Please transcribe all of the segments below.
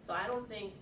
So I don't think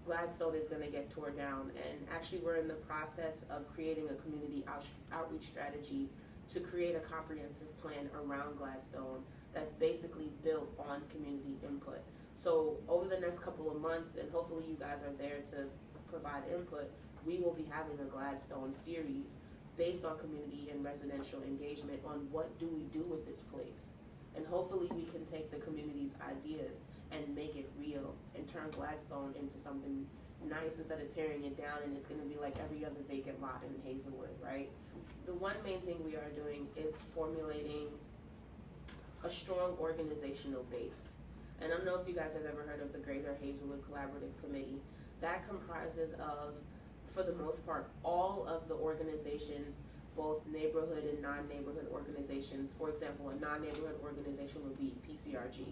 Gladstone is going to get torn down, and actually we're in the process of creating a community outreach strategy to create a comprehensive plan around Gladstone that's basically built on community input. So over the next couple of months, and hopefully you guys are there to provide input, we will be having a Gladstone series based on community and residential engagement on what do we do with this place. And hopefully we can take the community's ideas and make it real and turn Gladstone into something nice instead of tearing it down and it's going to be like every other vacant lot in Hazelwood, right? The one main thing we are doing is formulating a strong organizational base. And I don't know if you guys have ever heard of the Greater Hazelwood Collaborative Committee. That comprises of, for the most part, all of the organizations, both neighborhood and non-neighborhood organizations. For example, a non-neighborhood organization would be PCRG.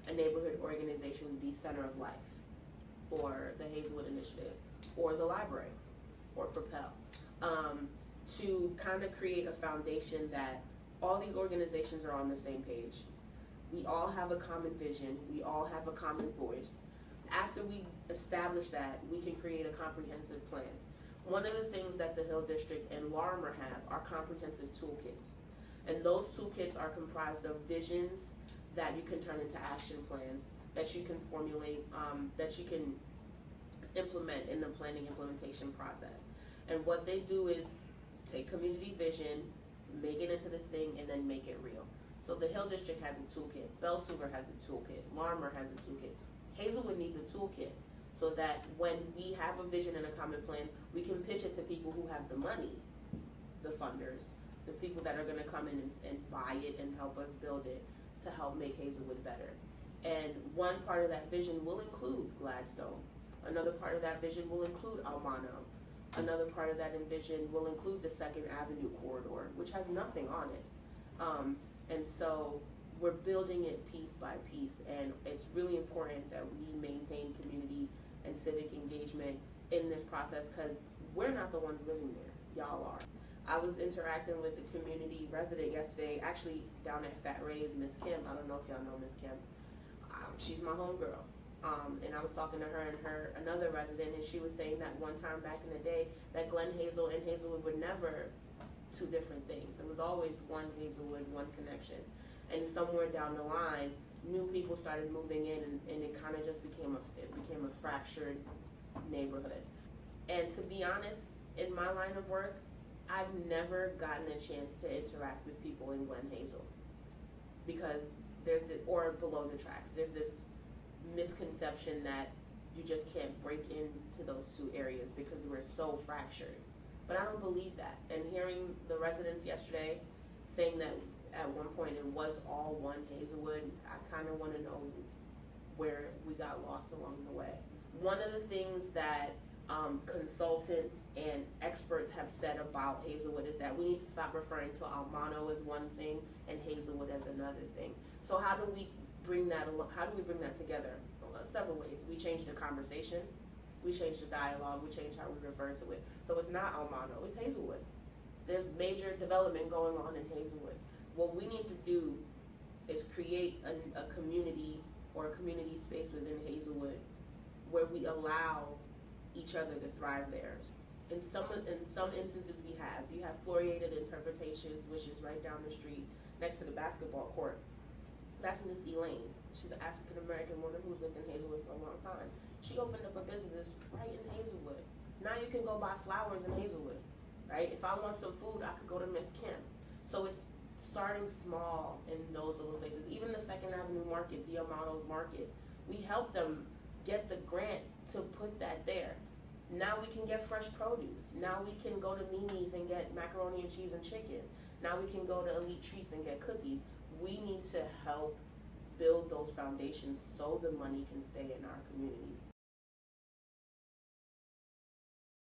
A neighborhood organization would be Center of Life, or the Hazelwood Initiative, or the library, or Propel. To kind of create a foundation that all these organizations are on the same page. We all have a common vision, we all have a common voice. After we establish that, we can create a comprehensive plan. One of the things that the Hill District and Larimer have are comprehensive toolkits. And those toolkits are comprised of visions that you can turn into action plans, that you can formulate, that you can implement in the planning implementation process. And what they do is take community vision, make it into this thing, and then make it real. So the Hill District has a toolkit, Beltuver has a toolkit, Larimer has a toolkit. Hazelwood needs a toolkit so that when we have a vision and a common plan, we can pitch it to people who have the money, the funders, the people that are gonna come in and buy it and help us build it to help make Hazelwood better. And one part of that vision will include Gladstone. Another part of that vision will include Almano. Another part of that vision will include the 2nd Avenue corridor, which has nothing on it. And so we're building it piece by piece, and it's really important that we maintain community and civic engagement in this process because we're not the ones living there, y'all are. I was interacting with the community resident yesterday, actually down at Fat Ray's, Miss Kim. I don't know if y'all know Miss Kim. She's my homegirl. And I was talking to her and another resident, and she was saying that one time back in the day that Glen Hazel and Hazelwood were never two different things. It was always one Hazelwood, one connection. And somewhere down the line, new people started moving in, and it kind of just became a fractured neighborhood. And to be honest, in my line of work, I've never gotten a chance to interact with people in Glen Hazel because or below the tracks. There's this misconception that you just can't break into those two areas because we're so fractured. But I don't believe that. And hearing the residents yesterday saying that at one point it was all one Hazelwood, I kind of want to know where we got lost along the way. One of the things that consultants and experts have said about Hazelwood is that we need to stop referring to Almano as one thing and Hazelwood as another thing. So how do we bring that together? Well, several ways. We change the conversation, we change the dialogue, we change how we refer to it. So it's not Almano, it's Hazelwood. There's major development going on in Hazelwood. What we need to do is create a community or a community space within Hazelwood where we allow each other to thrive there. In some instances you have Floriated Interpretations, which is right down the street next to the basketball court. That's Miss Elaine. She's an African American woman who's lived in Hazelwood for a long time. She opened up a business right in Hazelwood. Now you can go buy flowers in Hazelwood, right? If I want some food, I could go to Miss Kim. So it's starting small in those little places. Even the 2nd Avenue Market, Diamato's Market, we help them get the grant to put that there. Now we can get fresh produce. Now we can go to Mimi's and get macaroni and cheese and chicken. Now we can go to Elite Treats and get cookies. We need to help build those foundations so the money can stay in our communities.